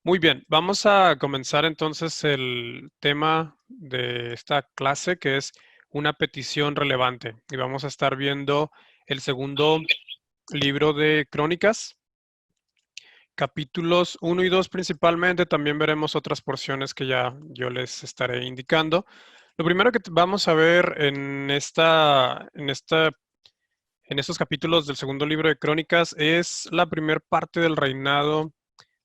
Muy bien, vamos a comenzar entonces el tema de esta clase que es una petición relevante. Y vamos a estar viendo el segundo libro de Crónicas, capítulos 1 y 2 principalmente. También veremos otras porciones que ya yo les estaré indicando. Lo primero que vamos a ver en estos capítulos del segundo libro de Crónicas es la primera parte del reinado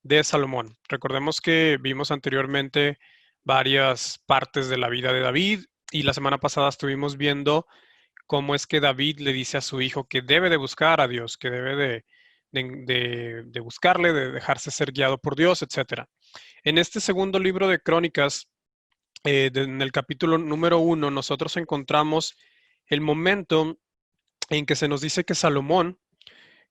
de Salomón. Recordemos que vimos anteriormente varias partes de la vida de David y la semana pasada estuvimos viendo cómo es que David le dice a su hijo que debe de buscar a Dios, que debe de buscarle, de dejarse ser guiado por Dios, etcétera. En este segundo libro de Crónicas, en el capítulo número 1, nosotros encontramos el momento en que se nos dice que Salomón,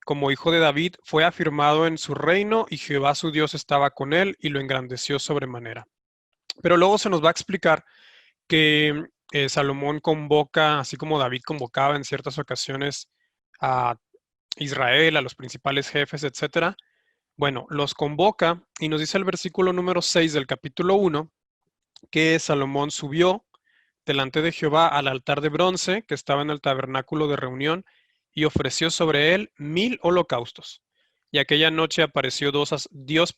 como hijo de David, fue afirmado en su reino y Jehová su Dios estaba con él y lo engrandeció sobremanera. Pero luego se nos va a explicar que Salomón convoca, así como David convocaba en ciertas ocasiones a Israel, a los principales jefes, etcétera. Bueno, los convoca y nos dice el versículo número 6 del capítulo 1 que Salomón subió delante de Jehová al altar de bronce que estaba en el tabernáculo de reunión y ofreció sobre él 1000 holocaustos. Y aquella noche apareció Dios,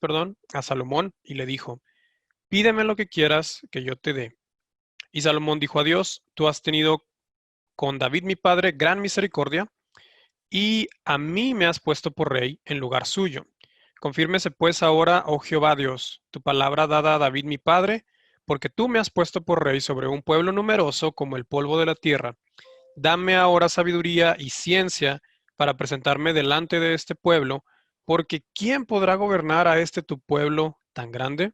a Salomón y le dijo, pídeme lo que quieras que yo te dé. Y Salomón dijo a Dios, tú has tenido con David mi padre gran misericordia y a mí me has puesto por rey en lugar suyo. Confírmese pues ahora, oh Jehová Dios, tu palabra dada a David mi padre, porque tú me has puesto por rey sobre un pueblo numeroso como el polvo de la tierra. Dame ahora sabiduría y ciencia para presentarme delante de este pueblo, porque ¿quién podrá gobernar a este tu pueblo tan grande?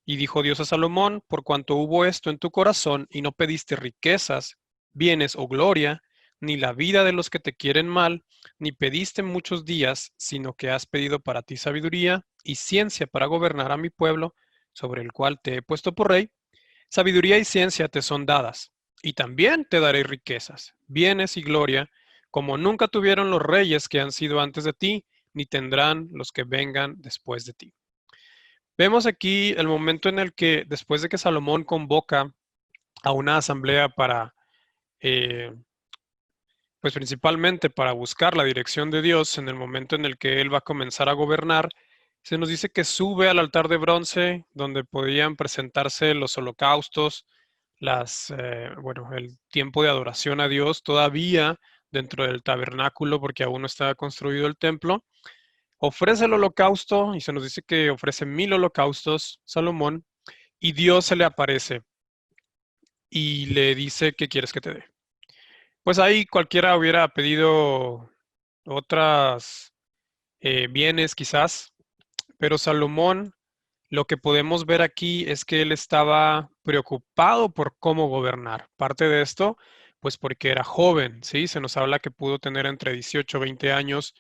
Y dijo Dios a Salomón, por cuanto hubo esto en tu corazón y no pediste riquezas, bienes o gloria, ni la vida de los que te quieren mal, ni pediste muchos días, sino que has pedido para ti sabiduría y ciencia para gobernar a mi pueblo, sobre el cual te he puesto por rey, sabiduría y ciencia te son dadas, y también te daré riquezas, bienes y gloria, como nunca tuvieron los reyes que han sido antes de ti, ni tendrán los que vengan después de ti. Vemos aquí el momento en el que, después de que Salomón convoca a una asamblea para, eh, pues principalmente para buscar la dirección de Dios, en el momento en el que él va a comenzar a gobernar, se nos dice que sube al altar de bronce, donde podían presentarse los holocaustos, bueno, el tiempo de adoración a Dios, todavía dentro del tabernáculo, porque aún no estaba construido el templo. Ofrece el holocausto y se nos dice que ofrece 1000 holocaustos, Salomón, y Dios se le aparece y le dice, ¿qué quieres que te dé? Pues ahí cualquiera hubiera pedido otras bienes quizás, pero Salomón, lo que podemos ver aquí es que él estaba preocupado por cómo gobernar. Parte de esto, pues porque era joven, ¿sí? Se nos habla que pudo tener entre 18 y 20 años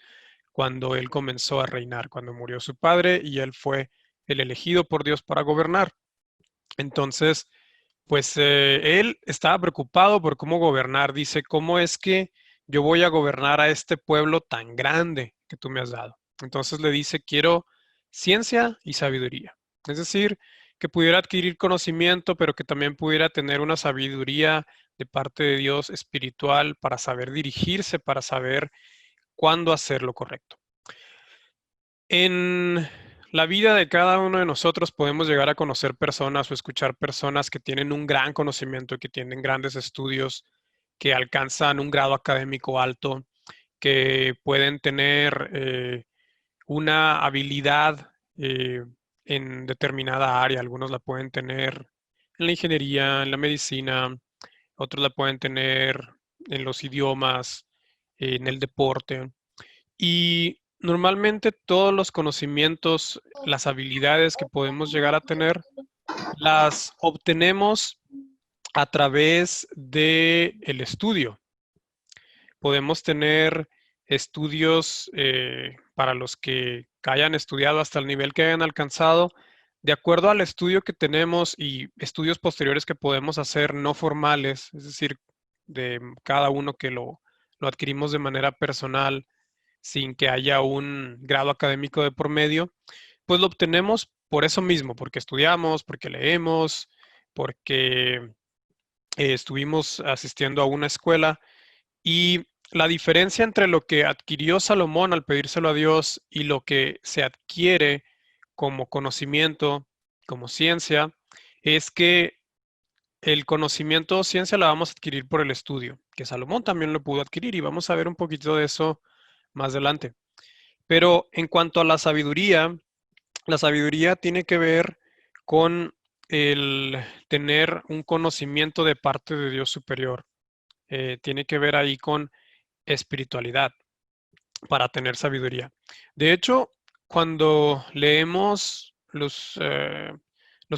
cuando él comenzó a reinar, cuando murió su padre y él fue el elegido por Dios para gobernar. Entonces, pues él estaba preocupado por cómo gobernar. Dice, ¿cómo es que yo voy a gobernar a este pueblo tan grande que tú me has dado? Entonces le dice, quiero ciencia y sabiduría. Es decir, que pudiera adquirir conocimiento, pero que también pudiera tener una sabiduría de parte de Dios espiritual para saber dirigirse, para saber cuándo hacer lo correcto. En la vida de cada uno de nosotros podemos llegar a conocer personas o escuchar personas que tienen un gran conocimiento, que tienen grandes estudios, que alcanzan un grado académico alto, que pueden tener una habilidad en determinada área. Algunos la pueden tener en la ingeniería, en la medicina, otros la pueden tener en los idiomas, en el deporte. Y normalmente todos los conocimientos, las habilidades que podemos llegar a tener, las obtenemos a través de el estudio. Podemos tener estudios para los que hayan estudiado hasta el nivel que hayan alcanzado. De acuerdo al estudio que tenemos y estudios posteriores que podemos hacer no formales, es decir, de cada uno que lo adquirimos de manera personal sin que haya un grado académico de por medio, Pues lo obtenemos por eso mismo, porque estudiamos, porque leemos, porque estuvimos asistiendo a una escuela. Y la diferencia entre lo que adquirió Salomón al pedírselo a Dios y lo que se adquiere como conocimiento, como ciencia, es que el conocimiento o ciencia la vamos a adquirir por el estudio, que Salomón también lo pudo adquirir y vamos a ver un poquito de eso más adelante. Pero en cuanto a la sabiduría tiene que ver con el tener un conocimiento de parte de Dios superior. Tiene que ver ahí con espiritualidad para tener sabiduría. De hecho, cuando leemos los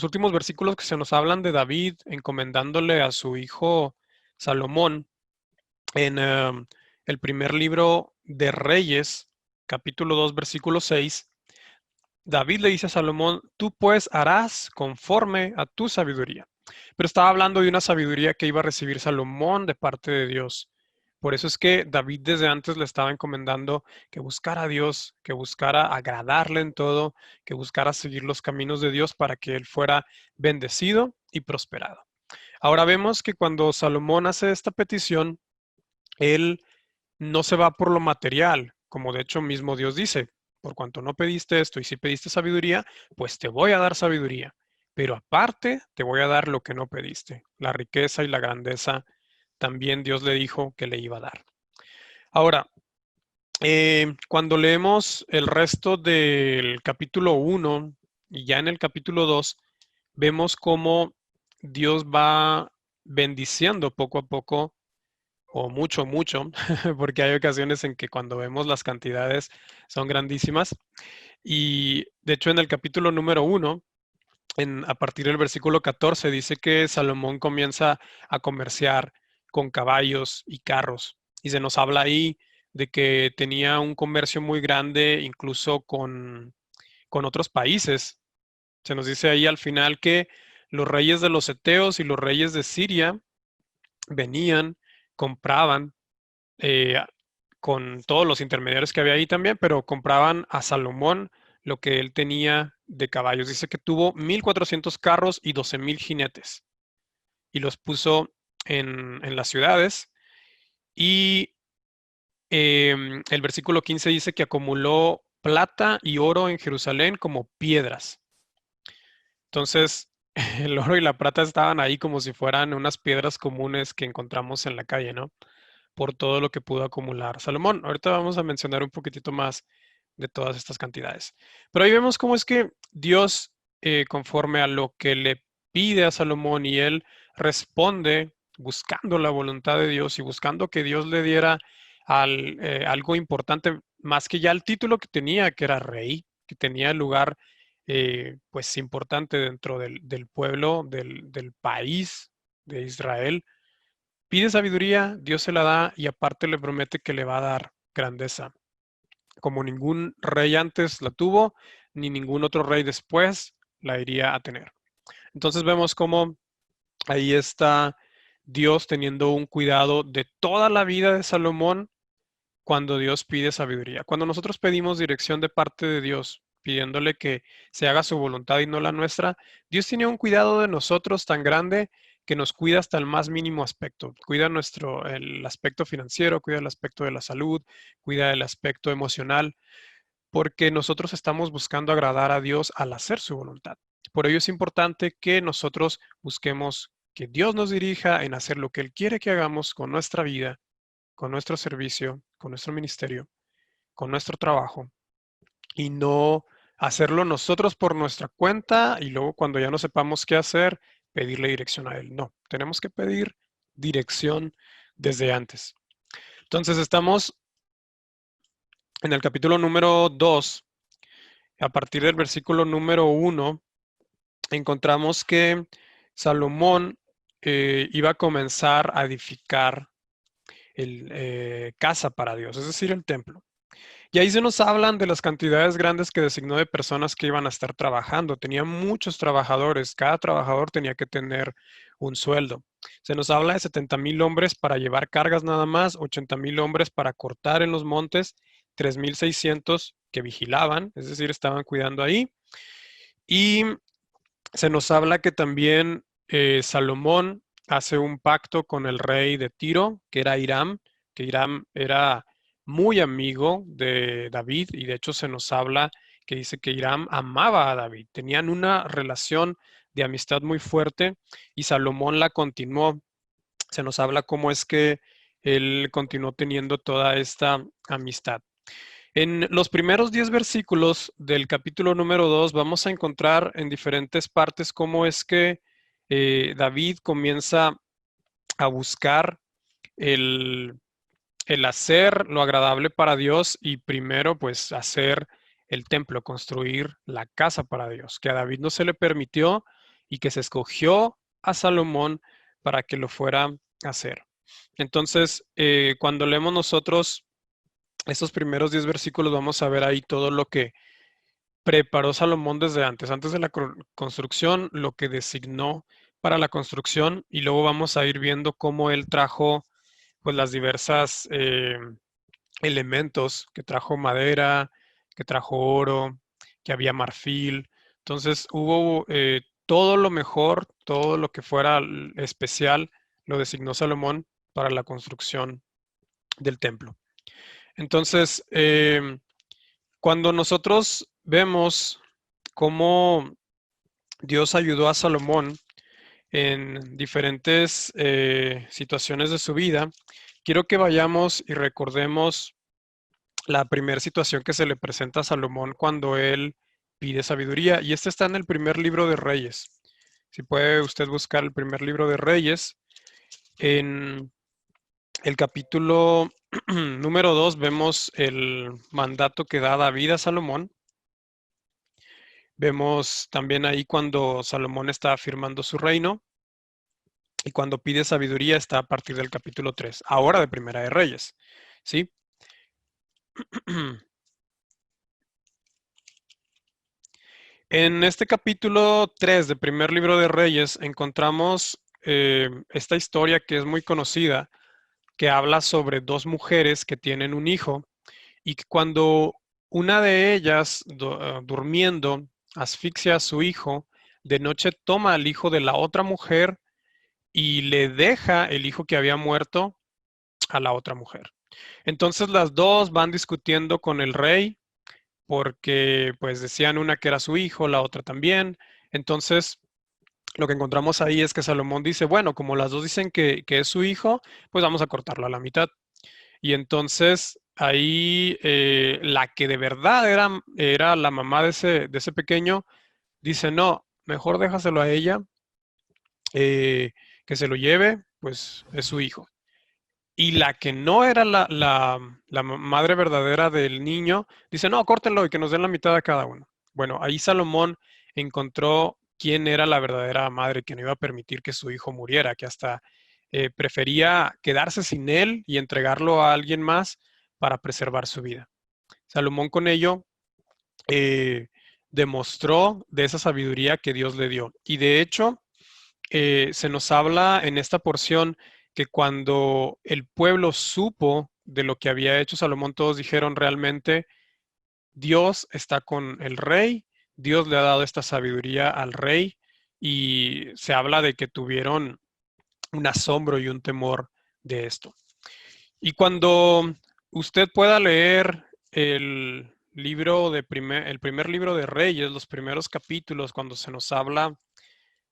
últimos versículos que se nos hablan de David encomendándole a su hijo Salomón en el primer libro de Reyes, capítulo 2, versículo 6, David le dice a Salomón, tú pues harás conforme a tu sabiduría. Pero estaba hablando de una sabiduría que iba a recibir Salomón de parte de Dios. Por eso es que David desde antes le estaba encomendando que buscara a Dios, que buscara agradarle en todo, que buscara seguir los caminos de Dios para que él fuera bendecido y prosperado. Ahora vemos que cuando Salomón hace esta petición, él no se va por lo material, como de hecho mismo Dios dice, por cuanto no pediste esto y si pediste sabiduría, pues te voy a dar sabiduría, pero aparte te voy a dar lo que no pediste, la riqueza y la grandeza también Dios le dijo que le iba a dar. Ahora, cuando leemos el resto del capítulo 1 y ya en el capítulo 2, vemos cómo Dios va bendiciendo poco a poco o mucho, mucho, porque hay ocasiones en que cuando vemos las cantidades son grandísimas. Y de hecho en el capítulo número 1, a partir del versículo 14, dice que Salomón comienza a comerciar con caballos y carros. Y se nos habla ahí de que tenía un comercio muy grande incluso con otros países. Se nos dice ahí al final que los reyes de los Eteos y los reyes de Siria venían, compraban eh, con todos los intermediarios que había ahí también, pero compraban a Salomón lo que él tenía de caballos. Dice que tuvo 1,400 carros y 12,000 jinetes y los puso en las ciudades. Y el versículo 15 dice que acumuló plata y oro en Jerusalén como piedras. Entonces, el oro y la plata estaban ahí como si fueran unas piedras comunes que encontramos en la calle, ¿no? Por todo lo que pudo acumular Salomón. Ahorita vamos a mencionar un poquitito más de todas estas cantidades. Pero ahí vemos cómo es que Dios, conforme a lo que le pide a Salomón y él responde buscando la voluntad de Dios y buscando que Dios le diera algo importante, más que ya el título que tenía, que era rey, que tenía el lugar pues importante dentro del pueblo, del país de Israel. Pide sabiduría, Dios se la da y aparte le promete que le va a dar grandeza. Como ningún rey antes la tuvo, ni ningún otro rey después la iría a tener. Entonces vemos cómo ahí está Dios teniendo un cuidado de toda la vida de Salomón cuando Dios pide sabiduría. Cuando nosotros pedimos dirección de parte de Dios, pidiéndole que se haga su voluntad y no la nuestra, Dios tiene un cuidado de nosotros tan grande que nos cuida hasta el más mínimo aspecto. Cuida el aspecto financiero, cuida el aspecto de la salud, cuida el aspecto emocional, porque nosotros estamos buscando agradar a Dios al hacer su voluntad. Por ello es importante que nosotros busquemos que Dios nos dirija en hacer lo que Él quiere que hagamos con nuestra vida, con nuestro servicio, con nuestro ministerio, con nuestro trabajo y no hacerlo nosotros por nuestra cuenta y luego cuando ya no sepamos qué hacer, pedirle dirección a Él. No, tenemos que pedir dirección desde antes. Entonces estamos en el capítulo número 2, a partir del versículo número 1, encontramos que Salomón iba a comenzar a edificar casa para Dios, es decir, el templo. Y ahí se nos hablan de las cantidades grandes que designó de personas que iban a estar trabajando. Tenía muchos trabajadores, cada trabajador tenía que tener un sueldo. Se nos habla de 70,000 hombres para llevar cargas nada más, 80,000 hombres para cortar en los montes, 3,600 que vigilaban, es decir, estaban cuidando ahí, Y se nos habla que también Salomón hace un pacto con el rey de Tiro, que era Hiram, que Hiram era muy amigo de David, y de hecho se nos habla que dice que Hiram amaba a David. Tenían una relación de amistad muy fuerte y Salomón la continuó. Se nos habla cómo es que él continuó teniendo toda esta amistad. En los primeros 10 versículos del capítulo número 2 vamos a encontrar en diferentes partes cómo es que David comienza a buscar el, el hacer lo agradable para Dios y primero pues hacer el templo, construir la casa para Dios, que a David no se le permitió y que se escogió a Salomón para que lo fuera a hacer. Entonces, cuando leemos nosotros estos primeros 10 versículos, vamos a ver ahí todo lo que preparó Salomón desde antes de la construcción, lo que designó para la construcción, y luego vamos a ir viendo cómo él trajo pues las diversas elementos, que trajo madera, que trajo oro, que había marfil. Entonces hubo todo lo mejor, todo lo que fuera especial, lo designó Salomón para la construcción del templo. Entonces, cuando nosotros vemos cómo Dios ayudó a Salomón en diferentes situaciones de su vida, quiero que vayamos y recordemos la primera situación que se le presenta a Salomón cuando él pide sabiduría. Y este está en el primer libro de Reyes. Si puede usted buscar el primer libro de Reyes, en el capítulo número 2 vemos el mandato que da David a Salomón. Vemos también ahí cuando Salomón está afirmando su reino y cuando pide sabiduría está a partir del capítulo 3, ahora de Primera de Reyes. ¿Sí? En este capítulo 3 del primer libro de Reyes encontramos esta historia que es muy conocida, que habla sobre dos mujeres que tienen un hijo y que cuando una de ellas, durmiendo, asfixia a su hijo, de noche toma al hijo de la otra mujer y le deja el hijo que había muerto a la otra mujer. Entonces las dos van discutiendo con el rey porque pues decían una que era su hijo, la otra también. Entonces lo que encontramos ahí es que Salomón dice, bueno, como las dos dicen que es su hijo, pues vamos a cortarlo a la mitad. Y entonces ahí la que de verdad era la mamá de ese pequeño, dice, no, mejor déjaselo a ella, que se lo lleve, pues es su hijo. Y la que no era la madre verdadera del niño, dice, no, córtenlo y que nos den la mitad a cada uno. Bueno, ahí Salomón encontró quién era la verdadera madre que no iba a permitir que su hijo muriera, que hasta prefería quedarse sin él y entregarlo a alguien más para preservar su vida. Salomón con ello eh, demostró de esa sabiduría que Dios le dio. Y de hecho, se nos habla en esta porción que cuando el pueblo supo de lo que había hecho Salomón, todos dijeron realmente, Dios está con el rey, Dios le ha dado esta sabiduría al rey y se habla de que tuvieron un asombro y un temor de esto. Y cuando usted pueda leer el el primer libro de Reyes, los primeros capítulos, cuando se nos habla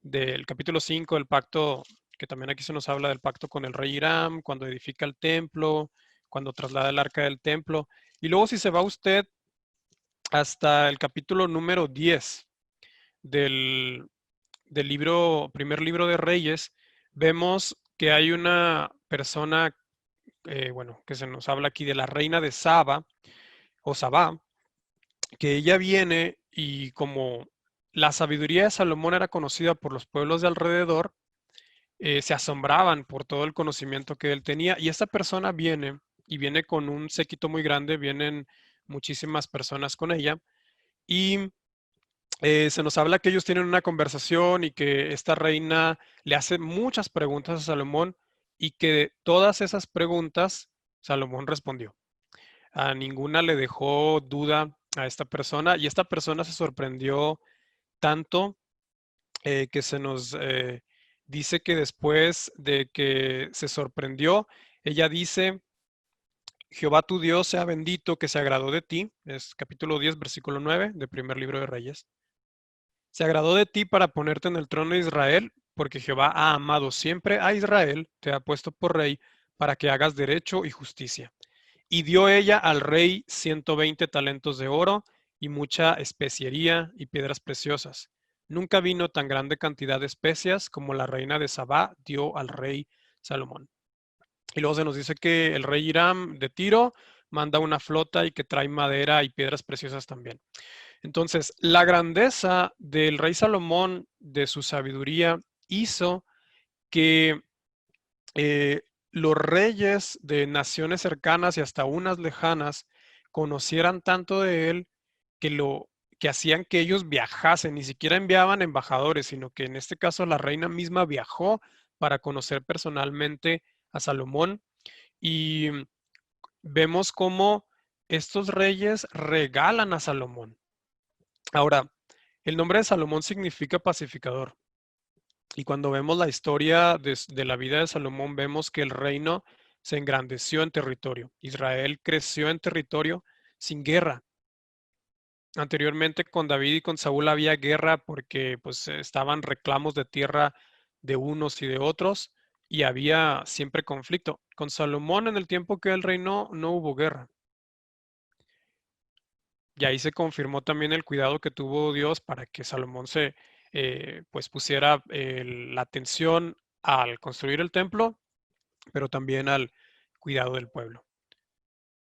del capítulo 5 del pacto, que también aquí se nos habla del pacto con el rey Hiram, cuando edifica el templo, cuando traslada el arca del templo. Y luego si se va usted hasta el capítulo número 10 del, del primer libro de Reyes, vemos que hay una persona, bueno, que se nos habla aquí de la reina de Saba, o Sabá, que ella viene y como la sabiduría de Salomón era conocida por los pueblos de alrededor, se asombraban por todo el conocimiento que él tenía. Y esta persona viene y viene con un séquito muy grande, vienen muchísimas personas con ella. Y se nos habla que ellos tienen una conversación y que esta reina le hace muchas preguntas a Salomón y que todas esas preguntas Salomón respondió. A ninguna le dejó duda a esta persona y esta persona se sorprendió tanto que se nos dice que después de que se sorprendió, ella dice: Jehová tu Dios sea bendito, que se agradó de ti. Es capítulo 10, versículo 9 del primer libro de Reyes. Se agradó de ti para ponerte en el trono de Israel, porque Jehová ha amado siempre a Israel, te ha puesto por rey, para que hagas derecho y justicia. Y dio ella al rey 120 talentos de oro y mucha especiería y piedras preciosas. Nunca vino tan grande cantidad de especias como la reina de Sabá dio al rey Salomón. Y luego se nos dice que el rey Hiram de Tiro manda una flota y que trae madera y piedras preciosas también. Entonces, la grandeza del rey Salomón, de su sabiduría, hizo que eh, los reyes de naciones cercanas y hasta unas lejanas conocieran tanto de él que lo que hacían que ellos viajasen, ni siquiera enviaban embajadores, sino que en este caso la reina misma viajó para conocer personalmente a Salomón y vemos cómo estos reyes regalan a Salomón. Ahora, el nombre de Salomón significa pacificador. Y cuando vemos la historia de la vida de Salomón, vemos que el reino se engrandeció en territorio. Israel creció en territorio sin guerra. Anteriormente con David y con Saúl había guerra porque pues estaban reclamos de tierra de unos y de otros y había siempre conflicto. Con Salomón en el tiempo que él reinó no hubo guerra. Y ahí se confirmó también el cuidado que tuvo Dios para que Salomón se pues pusiera la atención al construir el templo, pero también al cuidado del pueblo.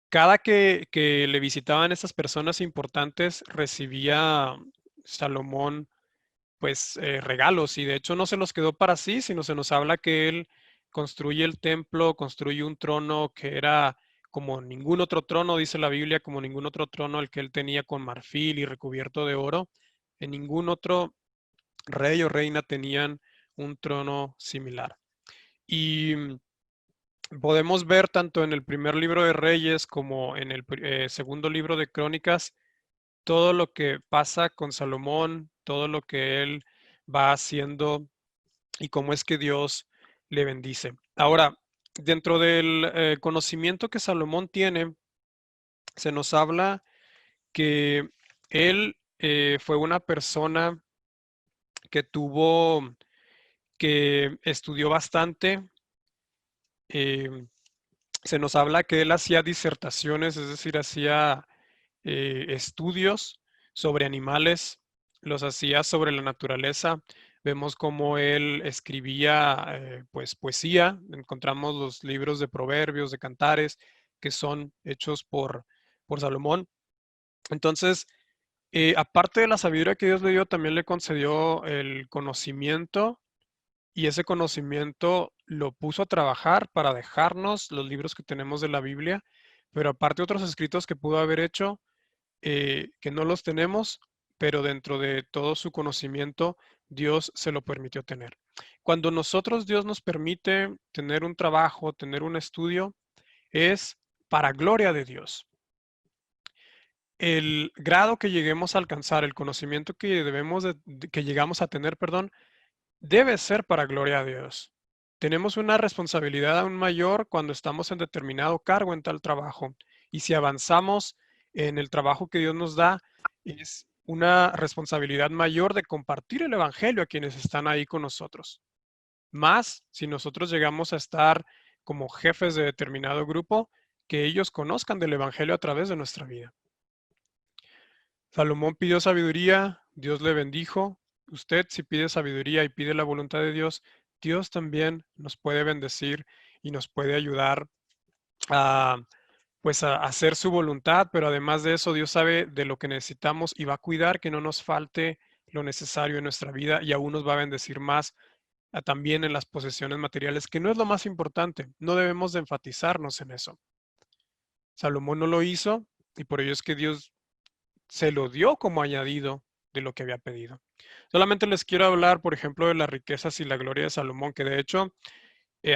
Cada que le visitaban estas personas importantes, recibía Salomón pues regalos y de hecho no se los quedó para sí, sino se nos habla que él construye el templo, construye un trono que era como ningún otro trono, dice la Biblia, como ningún otro trono el que él tenía con marfil y recubierto de oro. En ningún otro rey o reina tenían un trono similar. Y podemos ver tanto en el primer libro de Reyes como en el segundo libro de Crónicas todo lo que pasa con Salomón, todo lo que él va haciendo y cómo es que Dios le bendice. Ahora, dentro del conocimiento que Salomón tiene, se nos habla que él fue una persona que que estudió bastante. eh, Se nos habla que él hacía disertaciones, es decir, hacía estudios sobre animales, los hacía sobre la naturaleza. Vemos cómo él escribía pues poesía, encontramos los libros de proverbios, de cantares, que son hechos por Salomón. Entonces, aparte de la sabiduría que Dios le dio, también le concedió el conocimiento y ese conocimiento lo puso a trabajar para dejarnos los libros que tenemos de la Biblia, pero aparte otros escritos que pudo haber hecho que no los tenemos, pero dentro de todo su conocimiento, Dios se lo permitió tener. Cuando nosotros Dios nos permite tener un trabajo, tener un estudio, es para gloria de Dios. El grado que lleguemos a alcanzar, el conocimiento que que llegamos a tener, perdón, debe ser para gloria a Dios. Tenemos una responsabilidad aún mayor cuando estamos en determinado cargo en tal trabajo. Y si avanzamos en el trabajo que Dios nos da, es una responsabilidad mayor de compartir el Evangelio a quienes están ahí con nosotros. Más si nosotros llegamos a estar como jefes de determinado grupo, que ellos conozcan del Evangelio a través de nuestra vida. Salomón pidió sabiduría, Dios le bendijo. Usted, si pide sabiduría y pide la voluntad de Dios, Dios también nos puede bendecir y nos puede ayudar a, pues a hacer su voluntad, pero además de eso, Dios sabe de lo que necesitamos y va a cuidar que no nos falte lo necesario en nuestra vida y aún nos va a bendecir más también en las posesiones materiales, que no es lo más importante. No debemos de enfatizarnos en eso. Salomón no lo hizo y por ello es que Dios se lo dio como añadido de lo que había pedido. Solamente les quiero hablar, por ejemplo, de las riquezas y la gloria de Salomón, que de hecho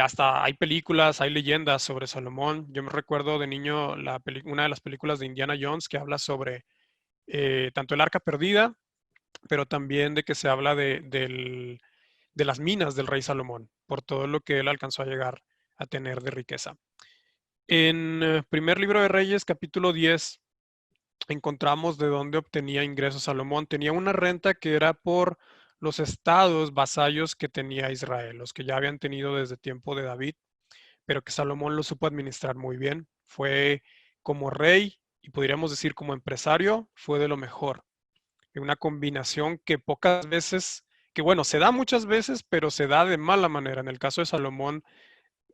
hasta hay películas, hay leyendas sobre Salomón. Yo me recuerdo de niño una de las películas de Indiana Jones que habla sobre tanto el arca perdida pero también de que se habla de las minas del rey Salomón, por todo lo que él alcanzó a llegar a tener de riqueza. En primer libro de Reyes, capítulo 10, encontramos de dónde obtenía ingresos Salomón. Tenía una renta que era por los estados vasallos que tenía Israel, los que ya habían tenido desde tiempo de David, pero que Salomón lo supo administrar muy bien. Fue como rey y podríamos decir como empresario, fue de lo mejor. Una combinación que pocas veces, que bueno, se da muchas veces, pero se da de mala manera. En el caso de Salomón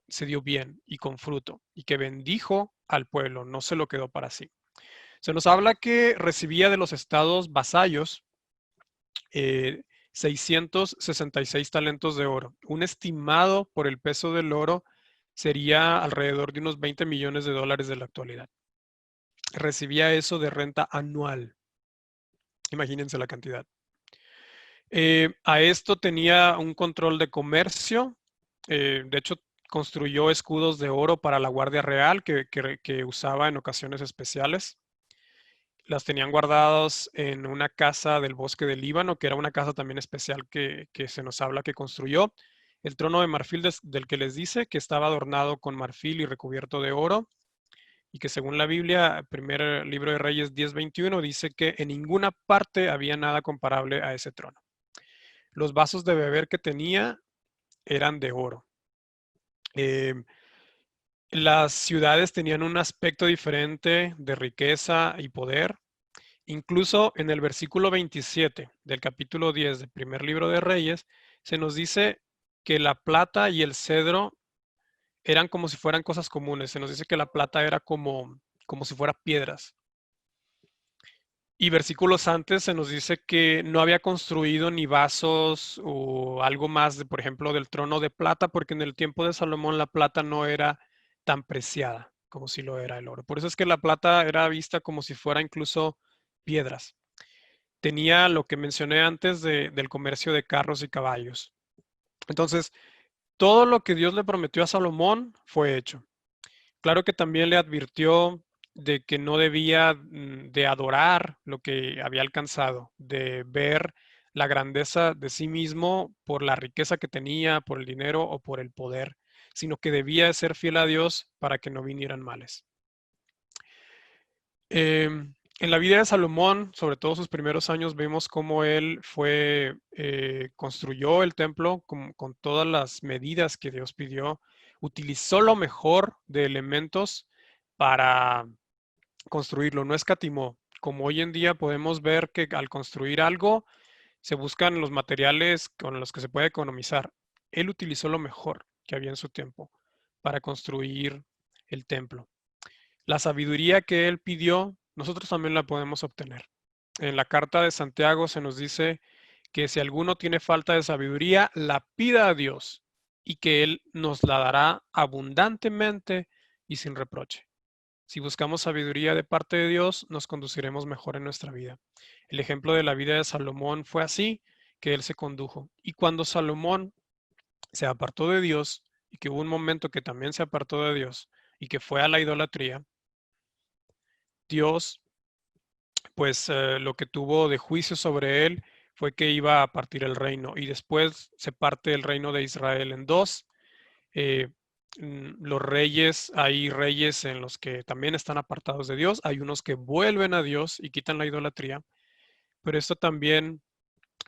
se dio bien y con fruto, y que bendijo al pueblo, no se lo quedó para sí. Se nos habla que recibía de los estados vasallos 666 talentos de oro. Un estimado por el peso del oro sería alrededor de unos 20 millones de dólares de la actualidad. Recibía eso de renta anual. Imagínense la cantidad. A esto tenía un control de comercio. De hecho, construyó escudos de oro para la Guardia Real que usaba en ocasiones especiales. Las tenían guardadas en una casa del bosque del Líbano, que era una casa también especial que se nos habla que construyó. El trono de marfil del que les dice que estaba adornado con marfil y recubierto de oro, y que según la Biblia, primer libro de Reyes 10:21, dice que en ninguna parte había nada comparable a ese trono. Los vasos de beber que tenía eran de oro. Las ciudades tenían un aspecto diferente de riqueza y poder. Incluso en el versículo 27 del capítulo 10 del primer libro de Reyes, se nos dice que la plata y el cedro eran como si fueran cosas comunes. Se nos dice que la plata era como si fuera piedras. Y versículos antes se nos dice que no había construido ni vasos o algo más, por ejemplo, del trono de plata, porque en el tiempo de Salomón la plata no era tan preciada como si lo era el oro. Por eso es que la plata era vista como si fuera incluso piedras. Tenía lo que mencioné antes del comercio de carros y caballos. Entonces, todo lo que Dios le prometió a Salomón fue hecho. Claro que también le advirtió de que no debía de adorar lo que había alcanzado, de ver la grandeza de sí mismo por la riqueza que tenía, por el dinero o por el poder, sino que debía ser fiel a Dios para que no vinieran males. En la vida de Salomón, sobre todo sus primeros años, vemos cómo él construyó el templo con todas las medidas que Dios pidió, utilizó lo mejor de elementos para construirlo, no escatimó. Como hoy en día podemos ver que al construir algo se buscan los materiales con los que se puede economizar. Él utilizó lo mejor que había en su tiempo para construir el templo. La sabiduría que él pidió, nosotros también la podemos obtener. En la carta de Santiago se nos dice que si alguno tiene falta de sabiduría, la pida a Dios y que Él nos la dará abundantemente y sin reproche. Si buscamos sabiduría de parte de Dios, nos conduciremos mejor en nuestra vida. El ejemplo de la vida de Salomón fue así, que él se condujo. Y cuando Salomón se apartó de Dios, y que hubo un momento que también se apartó de Dios, y que fue a la idolatría, Dios, pues lo que tuvo de juicio sobre él fue que iba a partir el reino y después se parte el reino de Israel en dos. Eh, los reyes, hay reyes en los que también están apartados de Dios, hay unos que vuelven a Dios y quitan la idolatría, pero esto también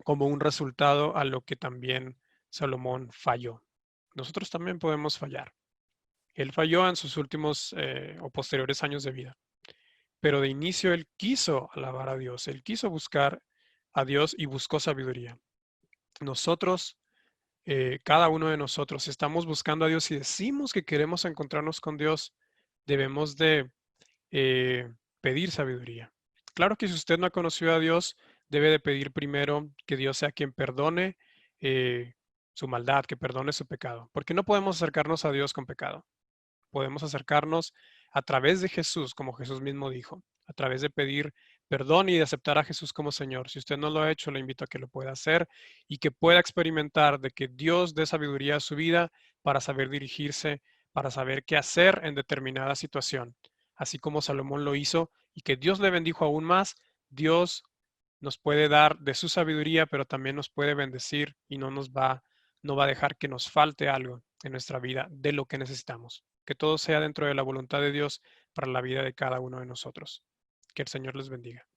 como un resultado a lo que también Salomón falló. Nosotros también podemos fallar. Él falló en sus últimos o posteriores años de vida. Pero de inicio él quiso alabar a Dios, él quiso buscar a Dios y buscó sabiduría. Nosotros, cada uno de nosotros, si estamos buscando a Dios y decimos que queremos encontrarnos con Dios, debemos de eh, pedir sabiduría. Claro que si usted no ha conocido a Dios, debe de pedir primero que Dios sea quien perdone su maldad, que perdone su pecado, porque no podemos acercarnos a Dios con pecado. Podemos acercarnos a través de Jesús, como Jesús mismo dijo, a través de pedir perdón y de aceptar a Jesús como Señor. Si usted no lo ha hecho, le invito a que lo pueda hacer y que pueda experimentar de que Dios dé sabiduría a su vida para saber dirigirse, para saber qué hacer en determinada situación. Así como Salomón lo hizo y que Dios le bendijo aún más, Dios nos puede dar de su sabiduría, pero también nos puede bendecir y no va a dejar que nos falte algo en nuestra vida de lo que necesitamos. Que todo sea dentro de la voluntad de Dios para la vida de cada uno de nosotros. Que el Señor les bendiga.